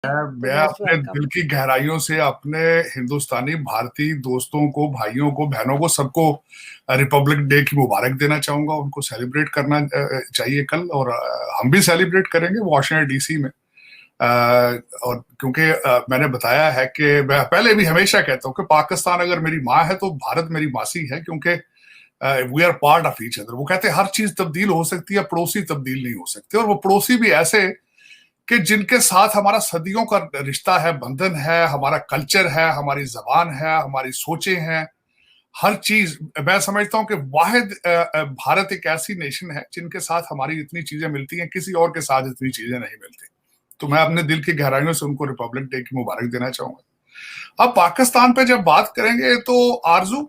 मैं मोस्ट अपने वेलकम। दिल की गहराइयों से अपने हिंदुस्तानी भारतीय दोस्तों को, भाइयों को, बहनों को, सबको रिपब्लिक डे की मुबारक देना चाहूंगा। उनको सेलिब्रेट करना चाहिए कल, और हम भी सेलिब्रेट करेंगे वॉशिंगटन डीसी में। और क्योंकि मैंने बताया है कि मैं पहले भी हमेशा कहता हूँ कि पाकिस्तान अगर मेरी माँ है तो भारत मेरी मासी है, क्योंकि we are part of each other. वो कहते हैं हर चीज तब्दील हो सकती है, पड़ोसी तब्दील नहीं हो सकते। और वो पड़ोसी भी ऐसे कि जिनके साथ हमारा सदियों का रिश्ता है, बंधन है, हमारा कल्चर है, हमारी जबान है, हमारी सोचें हैं, हर चीज। मैं समझता हूं कि वाहिद भारत एक ऐसी नेशन है जिनके साथ हमारी इतनी चीजें मिलती हैं, किसी और के साथ इतनी चीजें नहीं मिलती। तो मैं अपने दिल की गहराइयों से उनको रिपब्लिक डे की मुबारक देना चाहूंगा। अब पाकिस्तान पे जब बात करेंगे तो आरजू,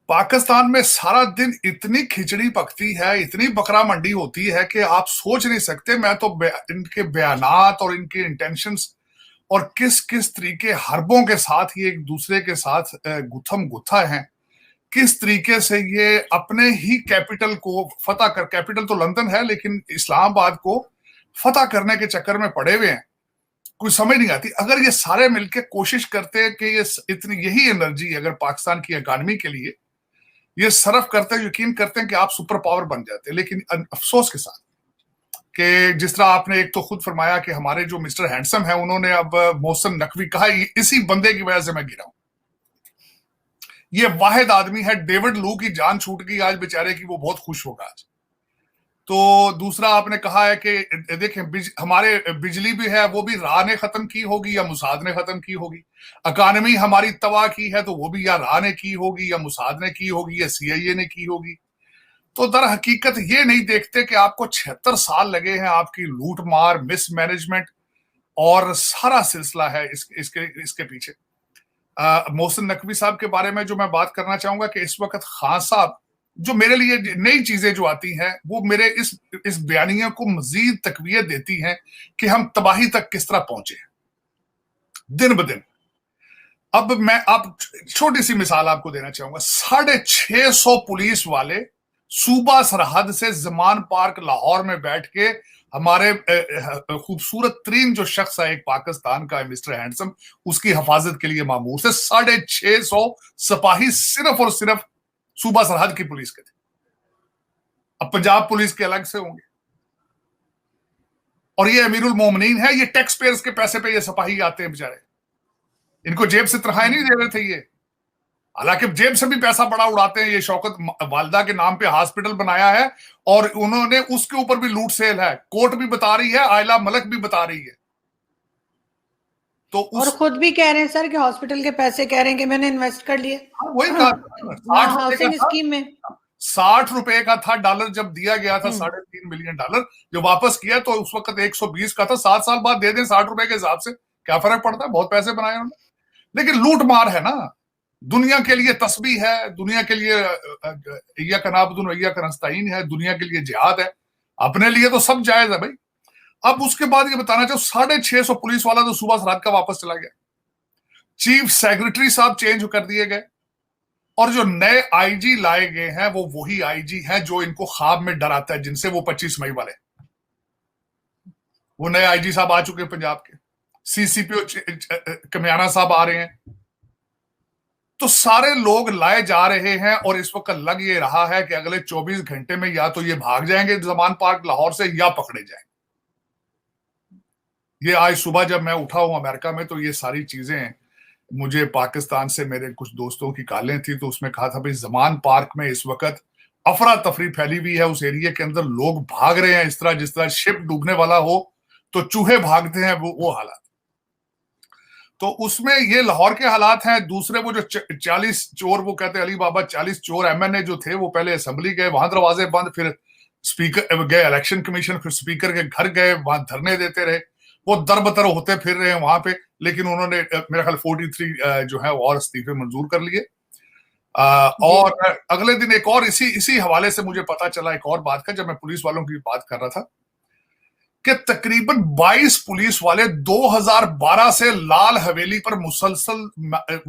पाकिस्तान में सारा दिन इतनी खिचड़ी पकती है, इतनी बकरा मंडी होती है कि आप सोच नहीं सकते। मैं तो इनके बयानात और इनके इंटेंशंस और किस किस तरीके हरबों के साथ ये एक दूसरे के साथ गुथम गुथा है, किस तरीके से ये अपने ही कैपिटल को फतह कर, कैपिटल तो लंदन है लेकिन इस्लामाबाद को फतह करने के चक्कर में पड़े हुए हैं। कुछ समझ नहीं आती। अगर ये सारे मिलकर कोशिश करते हैं कि ये इतनी यही एनर्जी अगर पाकिस्तान की इकानमी के लिए ये सर्व करते हैं, यकीन करते हैं कि आप सुपर पावर बन जाते हैं। लेकिन अफसोस के साथ कि जिस तरह आपने एक तो खुद फरमाया कि हमारे जो मिस्टर हैंडसम है उन्होंने अब मोहसिन नकवी कहा, इसी बंदे की वजह से मैं गिरा हूं। ये वाहिद आदमी है, डेविड लू की जान छूट गई आज बेचारे की, वो बहुत खुश होगा आज। तो दूसरा आपने कहा है कि देखें हमारे बिजली भी है, वो भी राह ने खत्म की होगी या मुसाद ने खत्म की होगी। इकानमी हमारी तबाह की है तो वो भी या राह ने की होगी या मुसाद ने की होगी या सीआईए ने की होगी। तो दर हकीकत ये नहीं देखते कि आपको 76 साल लगे हैं आपकी लूट मार, मिसमैनेजमेंट और सारा सिलसिला है इसके इसके पीछे। मोहसिन नकवी साहब के बारे में जो मैं बात करना चाहूंगा कि इस वक्त खान साहब, जो मेरे लिए नई चीजें जो आती हैं वो मेरे इस बयानिया को मजीद तकवीत देती हैं कि हम तबाही तक किस तरह पहुंचे हैं दिन ब दिन। अब मैं आप छोटी सी मिसाल आपको देना चाहूंगा। 650 पुलिस वाले सूबा सरहद से जमान पार्क लाहौर में बैठ के हमारे खूबसूरत तरीन जो शख्स है एक पाकिस्तान का मिस्टर हैंडसम, उसकी हिफाजत के लिए मामूर से 650 सिपाही सिर्फ और सिर्फ सूबा सरहद की पुलिस के थे। अब पंजाब पुलिस के अलग से होंगे। और ये अमीरुल मोमिनीन है, ये टैक्स पेयर्स के पैसे पे ये सिपाही आते हैं बेचारे, इनको जेब से तनख्वाहें नहीं दे रहे थे ये। हालांकि जेब से भी पैसा बड़ा उड़ाते हैं। ये शौकत वालदा के नाम पे हॉस्पिटल बनाया है और उन्होंने उसके ऊपर भी लूट सेल है। कोर्ट भी बता रही है, आयला मलक भी बता रही है। तो और उस खुद भी कह रहे हैं सर कि हॉस्पिटल के पैसे कह रहे हैं कि मैंने इन्वेस्ट कर लिए। हाँ, वही कहा था, वहाँ 60 रुपए का हाउसिंग था। स्कीम में। 60 रुपए का था डॉलर जब दिया गया था, हम्म। $3.5 मिलियन जो वापस किया तो उस वक्त 120 का था। 7 साल बाद दे दें 60 रुपए के हिसाब से, क्या फर्क पड़ता है? बहुत पैसे बनाए उन्होंने। लेकिन लूट मार है ना। दुनिया के लिए तस्बीह है, दुनिया के लिए इय्या का नाबुदुन व इय्या का नस्तईन है, दुनिया के लिए जिहाद है, अपने लिए तो सब जायज है भाई। अब उसके बाद ये बताना चाहूं, 650 पुलिस वाला तो सुबह रात का वापस चला गया। चीफ सेक्रेटरी साहब चेंज कर दिए गए और जो नए आईजी लाए गए हैं वो वही आईजी हैं जो इनको ख्वाब में डराता है, जिनसे वो 25 मई वाले, वो नए आईजी साहब आ चुके हैं पंजाब के। सीसीपी कमियाना साहब आ रहे हैं। तो सारे लोग लाए जा रहे हैं और इस वक्त लग ये रहा है कि अगले 24 घंटे में या तो ये भाग जाएंगे जमान पार्क लाहौर से या पकड़े जाएंगे। ये आज सुबह जब मैं उठा हूं अमेरिका में तो ये सारी चीजें मुझे पाकिस्तान से मेरे कुछ दोस्तों की कॉलें थी, तो उसमें कहा था भाई जमान पार्क में इस वक्त अफरा तफरी फैली हुई है। उस एरिया के अंदर लोग भाग रहे हैं इस तरह जिस तरह शिप डूबने वाला हो तो चूहे भागते हैं, वो हालात। तो उसमें ये लाहौर के हालात हैं। दूसरे वो जो 40 चोर, वो कहते हैं अली बाबा 40 चोर एमएनए जो थे वो पहले असेंबली गए, वहां दरवाजे बंद, फिर स्पीकर गए इलेक्शन कमीशन, फिर स्पीकर के घर गए, वहां धरने देते रहे। वो दरबतर होते फिर रहे हैं वहां पे, लेकिन उन्होंने मेरा ख्याल 43 जो है और इस्तीफे मंजूर कर लिए। जी। और अगले दिन एक और इसी इसी हवाले से मुझे पता चला एक और बात का, जब मैं पुलिस वालों की बात कर रहा था कि तकरीबन 22 पुलिस वाले 2012 से लाल हवेली पर मुसलसल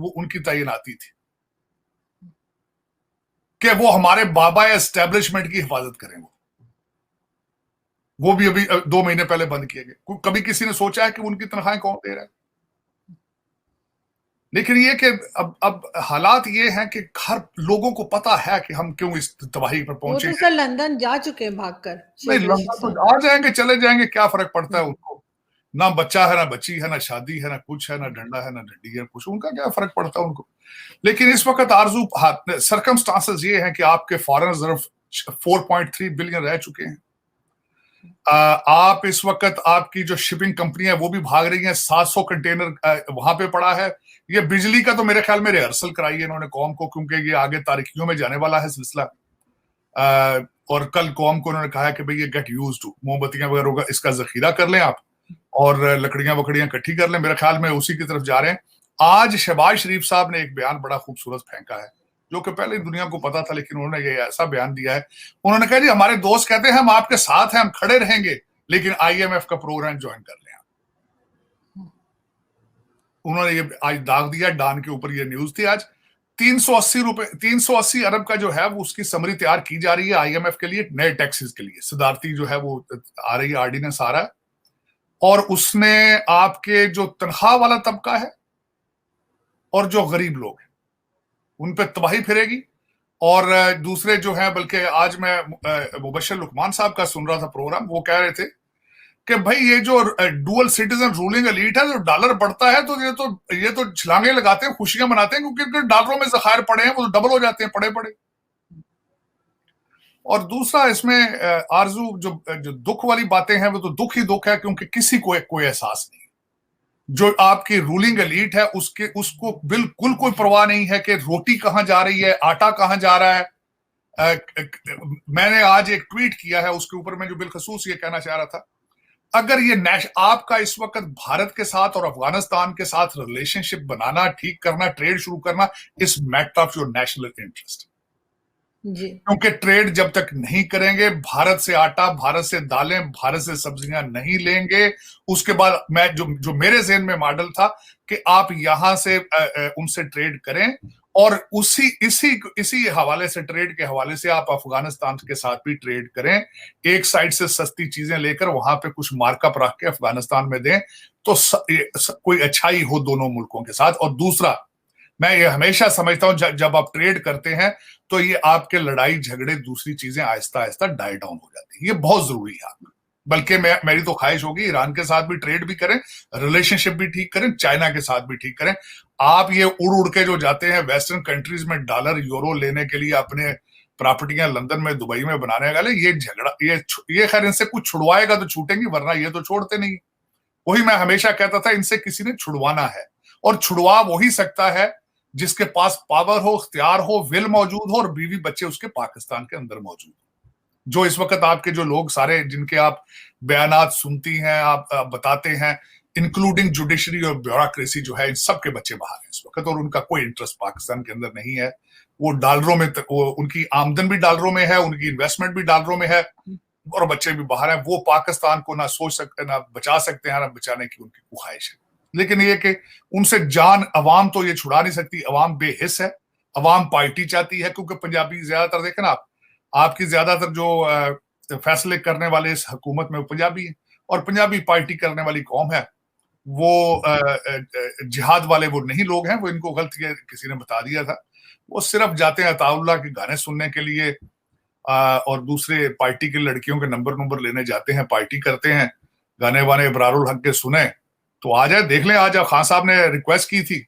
उनकी तैनाती थी कि वो हमारे बाबा एस्टेब्लिशमेंट की हिफाजत करें। वो भी अभी 2 महीने पहले बंद किए गए। कभी किसी ने सोचा है कि उनकी तनख्वाहें कौन दे रहा है? लेकिन ये कि अब हालात ये हैं कि हर लोगों को पता है कि हम क्यों इस तबाही पर वो पहुंचे तो हैं। सर लंदन जा चुके हैं भागकर नहीं, शेख रशीद लंदन तो साहब। आ जाएंगे, चले जाएंगे, क्या फर्क पड़ता है उनको? ना बच्चा है, ना बच्ची है, ना शादी है, ना कुछ है, ना डंडा है, ना डंडी है, कुछ उनका क्या फर्क पड़ता है उनको? लेकिन इस वक्त आरजू सर्कमस्टांसेस ये हैं कि आपके फॉरेन रिजर्व 4.3 बिलियन रह चुके हैं। आप इस वक्त आपकी जो शिपिंग कंपनी है वो भी भाग रही है, 700 कंटेनर वहां पे पड़ा है। ये बिजली का तो मेरे ख्याल में रिहर्सल कराई है इन्होंने कौम को, क्योंकि ये आगे तारीखियों में जाने वाला है सिलसिला। और कल कौम को उन्होंने कहा कि भाई ये गेट यूज टू, मोमबत्तियां वगैरह का इसका जखीरा कर लें आप, और लकड़ियां वकड़ियां इकट्ठी कर लें। मेरे ख्याल में उसी की तरफ जा रहे हैं। आज शहबाज शरीफ साहब ने एक बयान बड़ा खूबसूरत फेंका है, जो कि पहले दुनिया को पता था, लेकिन उन्होंने ये ऐसा बयान दिया है। उन्होंने कहा जी हमारे दोस्त कहते हैं हम आपके साथ हैं, हम खड़े रहेंगे, लेकिन IMF का प्रोग्राम ज्वाइन कर लें। उन्होंने ये आज दाग दिया, डान के ऊपर ये न्यूज थी आज। 380 अरब का जो है वो उसकी समरी तैयार की जा रही है IMF के लिए, नए टैक्सेस के लिए। सदारती जो है वो आ रही है, ऑर्डिनेंस आ रहा है, और उसने आपके जो तनख्वाह वाला तबका है और जो गरीब लोग हैं उन पे तबाही फिरेगी। और दूसरे जो है, बल्कि आज मैं मुबशर लुकमान साहब का सुन रहा था प्रोग्राम, वो कह रहे थे कि भाई ये जो डुअल सिटीजन रूलिंग एलीट है, जो डॉलर बढ़ता है तो ये तो छलांगे लगाते हैं, खुशियां मनाते हैं, क्योंकि डॉलरों में जखायर पड़े हैं, वो तो डबल हो जाते हैं पड़े पड़े। और दूसरा इसमें आरजू जो दुख वाली बातें हैं वो तो दुख ही दुख है, क्योंकि किसी को कोई एहसास नहीं। जो आपकी रूलिंग एलीट है उसको बिल्कुल कोई परवाह नहीं है कि रोटी कहां जा रही है, आटा कहां जा रहा है। मैंने आज एक ट्वीट किया है, उसके ऊपर मैं जो बिलखसूस ये कहना चाह रहा था, अगर ये आपका इस वक्त भारत के साथ और अफगानिस्तान के साथ रिलेशनशिप बनाना, ठीक करना, ट्रेड शुरू करना, इस matter of your national interest. क्योंकि ट्रेड जब तक नहीं करेंगे, भारत से आटा, भारत से दालें, भारत से सब्जियां नहीं लेंगे, उसके बाद मैं जो मेरे ज़हन में मॉडल था कि आप यहां से उनसे ट्रेड करें, और इसी हवाले से, ट्रेड के हवाले से आप अफगानिस्तान के साथ भी ट्रेड करें, एक साइड से सस्ती चीजें लेकर वहां पे कुछ मार्कअप रख के अफगानिस्तान में दें, तो कोई अच्छाई हो दोनों मुल्कों के साथ। और दूसरा, मैं ये हमेशा समझता हूं जब आप ट्रेड करते हैं तो ये आपके लड़ाई झगड़े, दूसरी चीजें आहिस्ता आहिस्ता डाई डाउन हो जाती है। ये बहुत जरूरी है। बल्कि मेरी तो ख्वाहिश होगी ईरान के साथ भी ट्रेड भी करें, रिलेशनशिप भी ठीक करें, चाइना के साथ भी ठीक करें। आप ये उड़ उड़ के जो जाते हैं वेस्टर्न कंट्रीज में डॉलर यूरो लेने के लिए, अपने प्रॉपर्टियां लंदन में, दुबई में बनाने वाले, ये झगड़ा, ये खैर इनसे कुछ छुड़वाएगा तो छूटेंगी, वरना ये तो छोड़ते नहीं। वही मैं हमेशा कहता था, इनसे किसी ने छुड़वाना है, और छुड़वा वही सकता है जिसके पास पावर हो, इख्तियार हो, विल मौजूद हो, और बीवी बच्चे उसके पाकिस्तान के अंदर मौजूद हो। जो इस वक्त आपके जो लोग सारे जिनके आप बयानात सुनती हैं, आप बताते हैं, इंक्लूडिंग जुडिशरी और ब्यूरोक्रेसी जो है, इन सब के बच्चे बाहर हैं इस वक्त, और उनका कोई इंटरेस्ट पाकिस्तान के अंदर नहीं है। वो डॉलरों में, उनकी आमदन भी डॉलरों में है, उनकी इन्वेस्टमेंट भी डॉलरों में है, और बच्चे भी बाहर हैं। वो पाकिस्तान को ना सोच सकते, ना बचा सकते हैं, ना बचाने की उनकी ख्वाहिश है। लेकिन ये कि उनसे जान अवाम तो ये छुड़ा नहीं सकती। अवाम बेहिस है, अवाम पार्टी चाहती है, क्योंकि पंजाबी ज्यादातर देखें ना आपकी ज्यादातर जो फैसले करने वाले इस हुकूमत में वो पंजाबी है, और पंजाबी पार्टी करने वाली कौम है। वो जिहाद वाले वो नहीं लोग हैं, वो इनको गलत किसी ने बता दिया था। वो सिर्फ जाते हैं अताउल्लाह के गाने सुनने के लिए, और दूसरे पार्टी की लड़कियों के नंबर लेने जाते हैं, पार्टी करते हैं, गाने वाने इब्रारुल हक के सुने। तो आ जाए, देख लें, आज खान साहब ने रिक्वेस्ट की थी।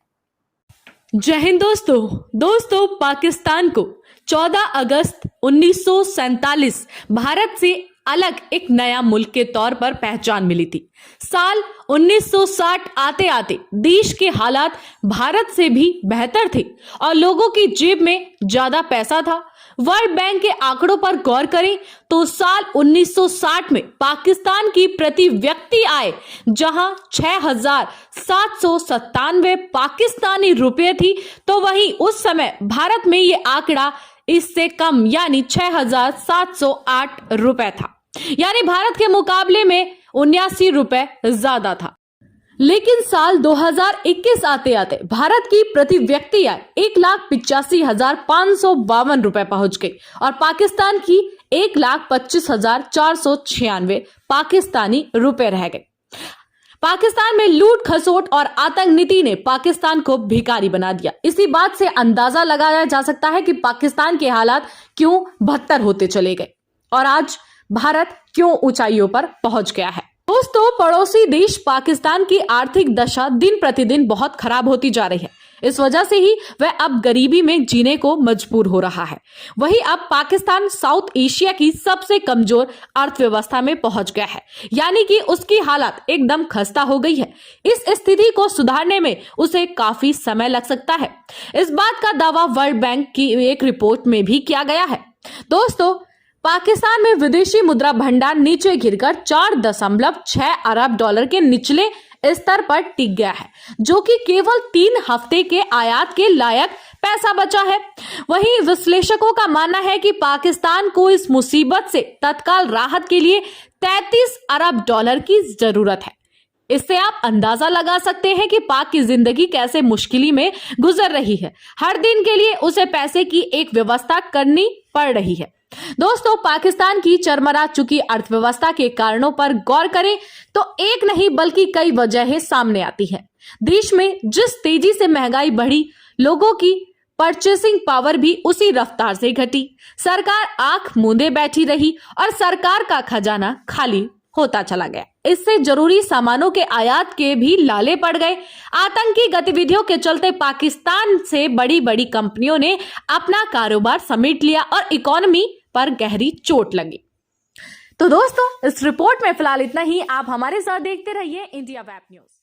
जय हिंद दोस्तों, पाकिस्तान को 14 अगस्त 1947 भारत से अलग एक नया मुल्क के तौर पर पहचान मिली थी। साल 1960 आते आते देश के हालात भारत से भी बेहतर थे और लोगों की जेब में ज्यादा पैसा था। वर्ल्ड बैंक के आंकड़ों पर गौर करें तो साल 1960 में पाकिस्तान की प्रति व्यक्ति आय जहां 6,797 पाकिस्तानी रुपए थी, तो वहीं उस समय भारत में ये आंकड़ा इससे कम यानी 6,708 रुपए था। यानी भारत के मुकाबले में 79 रुपए ज्यादा था। लेकिन साल 2021 आते आते भारत की प्रति व्यक्ति आय 1,85,552 रुपए पहुंच गई और पाकिस्तान की 1,25,496 पाकिस्तानी रुपए रह गए। पाकिस्तान में लूट खसोट और आतंक नीति ने पाकिस्तान को भिखारी बना दिया। इसी बात से अंदाजा लगाया जा सकता है कि पाकिस्तान के हालात क्यों बदतर होते चले गए और आज भारत क्यों ऊंचाइयों पर पहुंच गया है। दोस्तों, पड़ोसी देश पाकिस्तान की आर्थिक दशा दिन प्रतिदिन बहुत खराब होती जा रही है। इस वजह से ही वह अब गरीबी में जीने को मजबूर हो रहा है। वहीं अब पाकिस्तान साउथ एशिया की सबसे कमजोर अर्थव्यवस्था में पहुंच गया है, यानी कि उसकी हालत एकदम खस्ता हो गई है। इस स्थिति को सुधारने में उसे काफी समय लग सकता है। इस बात का दावा वर्ल्ड बैंक की एक रिपोर्ट में भी किया गया है। दोस्तों, पाकिस्तान में विदेशी मुद्रा भंडार नीचे गिरकर 4.6 अरब डॉलर के निचले स्तर पर टिक गया है, जो कि केवल 3 हफ्ते के आयात के लायक पैसा बचा है। वहीं विश्लेषकों का मानना है कि पाकिस्तान को इस मुसीबत से तत्काल राहत के लिए 33 अरब डॉलर की जरूरत है। इससे आप अंदाजा लगा सकते हैं कि पाक की जिंदगी कैसे मुश्किल में गुजर रही है। हर दिन के लिए उसे पैसे की एक व्यवस्था करनी पड़ रही है। दोस्तों, पाकिस्तान की चरमरा चुकी अर्थव्यवस्था के कारणों पर गौर करें तो एक नहीं बल्कि कई वजहें सामने आती हैं। देश में जिस तेजी से महंगाई बढ़ी, लोगों की परचेसिंग पावर भी उसी रफ्तार से घटी। सरकार आंख मूंदे बैठी रही और सरकार का खजाना खाली होता चला गया। इससे जरूरी सामानों के आयात के भी लाले पड़ गए। आतंकी गतिविधियों के चलते पाकिस्तान से बड़ी बड़ी कंपनियों ने अपना कारोबार समेट लिया और इकोनॉमी पर गहरी चोट लगी। तो दोस्तों, इस रिपोर्ट में फिलहाल इतना ही। आप हमारे साथ देखते रहिए इंडिया वेब न्यूज।